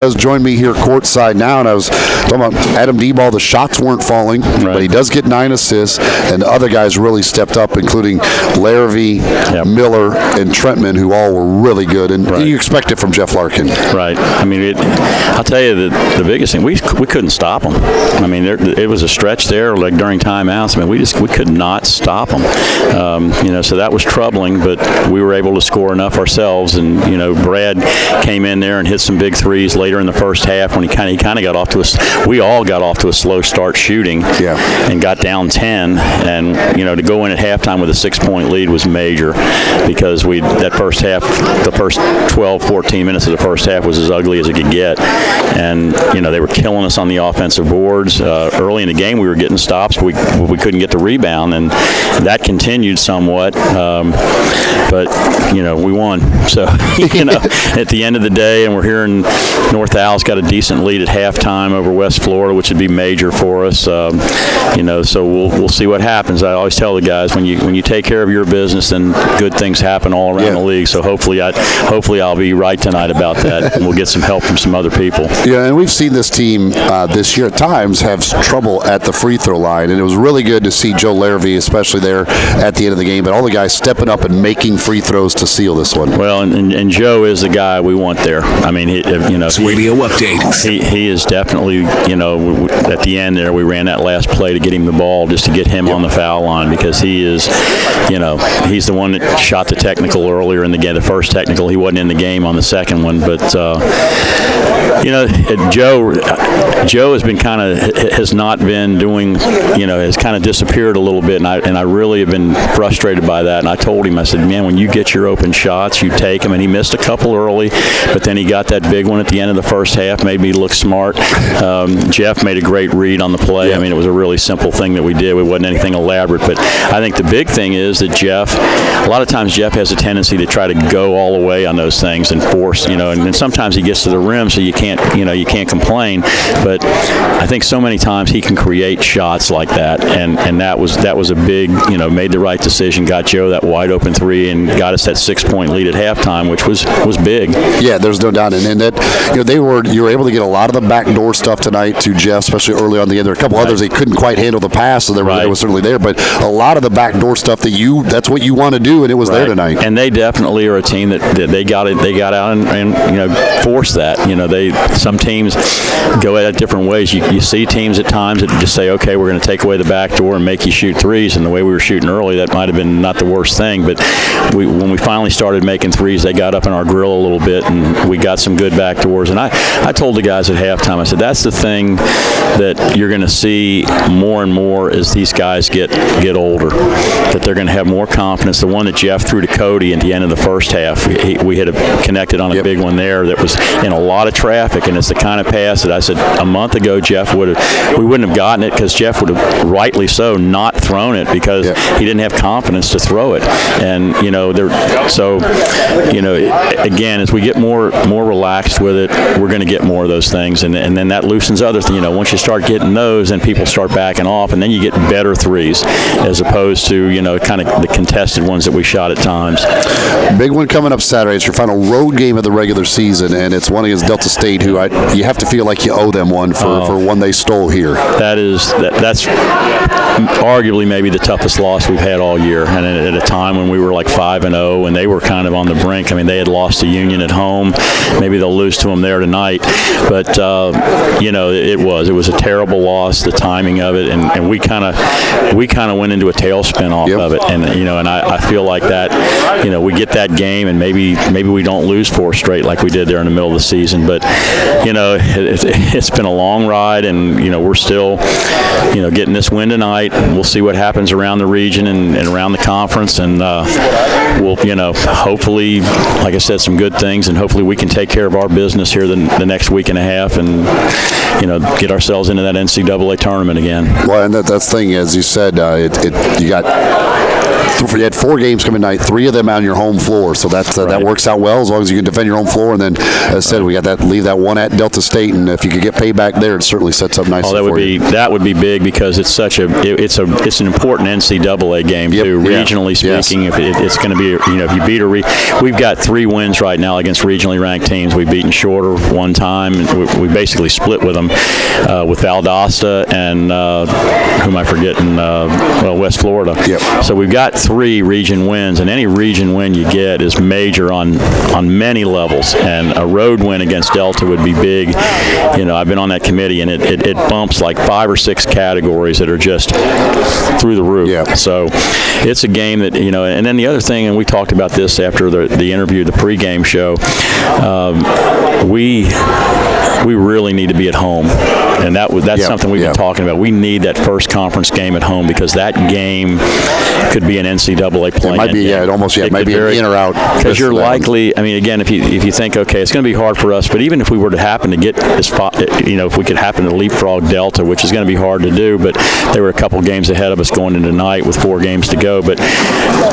Has joined me here courtside now, and I was talking about Adam D-Ball. The shots weren't falling, but he does get 9 assists, and the other guys really stepped up, including Larrabee, Miller, and Trentman, who all were really good, and you expect it from Jeff Larkin. Right. I mean, I'll tell you the biggest thing, we couldn't stop them. I mean, it was a stretch there, like during timeouts. I mean, we could not stop them. So that was troubling, but we were able to score enough ourselves, and Brad came in there and hit some big threes later in the first half when he kind of got off to we all got off to a slow start shooting and got down 10, and to go in at halftime with a 6-point lead was major, because that first half, the first 12-14 minutes of the first half was as ugly as it could get, and they were killing us on the offensive boards. Early in the game we were getting stops, but we couldn't get the rebound, and that continued somewhat, but we won. So at the end of the day, and we're here in North Al's got a decent lead at halftime over West Florida, which would be major for us. So we'll see what happens. I always tell the guys, when you take care of your business, then good things happen all around the league. So hopefully I'll be right tonight about that, and we'll get some help from some other people. Yeah, and we've seen this team this year at times have trouble at the free throw line, and it was really good to see Joe Larrabee, especially there at the end of the game, but all the guys stepping up and making free throws to seal this one. Well, and Joe is the guy we want there. I mean, Radio update. He is definitely, at the end there, we ran that last play to get him the ball, just to get him on the foul line, because he is, he's the one that shot the technical earlier in the game, the first technical. He wasn't in the game on the second one, but Joe has been has not been doing, has kind of disappeared a little bit, and I really have been frustrated by that. And I told him, I said, man, when you get your open shots, you take them. And he missed a couple early, but then he got that big one at the end of the first half, made me look smart. Jeff made a great read on the play. I mean, it was a really simple thing that we did. It wasn't anything elaborate, but I think the big thing is that a lot of times Jeff has a tendency to try to go all the way on those things and force, and sometimes he gets to the rim, so you can't complain. But I think so many times he can create shots like that, and that was a big, made the right decision, got Joe that wide open three, and got us that 6-point lead at halftime, which was big. Yeah, there's no doubt, and that you were able to get a lot of the backdoor stuff tonight to Jeff, especially early on the end. There were a couple others they couldn't quite handle the pass, so there was certainly there, but a lot of the backdoor stuff that's what you want to do, and it was there tonight. And they definitely are a team that they got out and forced that. Some teams go at it different ways. You see teams at times that just say, okay, we're going to take away the back door and make you shoot threes, and the way we were shooting early, that might have been not the worst thing, but when we finally started making threes, they got up in our grill a little bit, and we got some good back doors. And I told the guys at halftime, I said, that's the thing that you're going to see more and more as these guys get older, that they're going to have more confidence. The one that Jeff threw to Cody at the end of the first half, we had connected on a big one there that was in a lot of traffic, and it's the kind of pass that I said a month ago we wouldn't have gotten it, because Jeff would have, rightly so, not thrown it, because he didn't have confidence to throw it. And again, as we get more relaxed with it, we're going to get more of those things, and then that loosens others. Once you start getting those, then people start backing off, and then you get better threes, as opposed to kind of the contested ones that we shot at times. Big one coming up Saturday. It's your final road game of the regular season, and it's one against Delta State, who you have to feel like you owe them one for one they stole here. That's arguably maybe the toughest loss we've had all year, and at a time when we were like 5-0, and they were kind of on the brink. I mean, they had lost to Union at home. Maybe they'll lose to them there tonight, but it was a terrible loss, the timing of it, and we kind of went into a tailspin off of it, and and I feel like that, we get that game, and maybe we don't lose 4 straight like we did there in the middle of the season, but it's been a long ride, and we're still getting this win tonight. We'll see what happens around the region and around the conference, and we'll hopefully, like I said, some good things, and hopefully we can take care of our business here the next week and a half, and get ourselves into that NCAA tournament again. Well, and that's the thing, as you said, you got you had 4 games coming tonight, 3 of them on your home floor, so that works out well as long as you can defend your home floor. And then, as I said, we got leave that one at Delta State, and if you could get payback there, it certainly sets up nicely. That would be big because it's such it's an important NCAA game too. Regionally speaking, if it's going to be if you beat we've got 3 wins right now against regionally ranked teams. We've beaten Shorter one time. We basically split with them with Valdosta and who am I forgetting? West Florida. Yep. So we've got 3 region wins, and any region win you get is major on many levels. And a road win against Delta would be big. I've been on that committee, and it bumps like 5 or 6 categories that are just through the roof. Yeah. So it's a game that and then the other thing, and we talked about this after the interview, the pregame show. We really need to be at home, and that's something we've been talking about. We need that first conference game at home because that game could be an NCAA play-in. It might be, it might be an in or out. Because you're likely. I mean, again, if you think, okay, it's going to be hard for us, but even if we were to happen to get this, if we could happen to leapfrog Delta, which is going to be hard to do, but there were a couple games ahead of us going into tonight with 4 games to go. But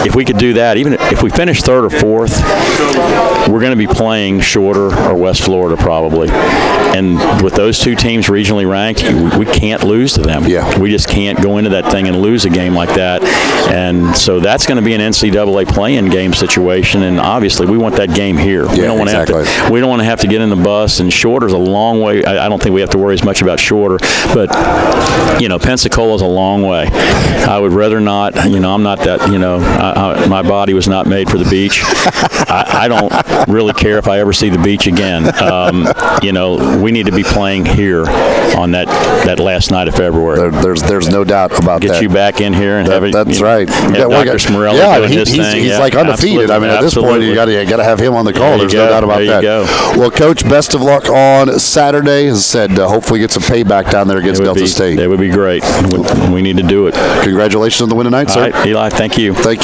if we could do that, even if we finish 3rd or 4th, we're going to be playing Shorter or West Florida probably. And with those 2 teams regionally ranked, we can't lose to them. Yeah. We just can't go into that thing and lose a game like that. And so that's going to be an NCAA play-in game situation. And obviously, we want that game here. We don't want to have to get in the bus. And Shorter's a long way. I don't think we have to worry as much about Shorter. But Pensacola's a long way. I would rather not. I'm not that. My body was not made for the beach. I don't really care if I ever see the beach again. We need to be playing here on that last night of February. There's no doubt about that. Get you back in here and have it. That's right. Dr. Smarelli doing his thing. He's like undefeated. Absolutely. I mean, at this point, you got to have him on the call. There's no doubt about that. Well, Coach, best of luck on Saturday. As I said, hopefully get some payback down there against Delta State. That would be great. We need to do it. Congratulations on the win tonight, sir. All right, Eli, thank you. Thank you.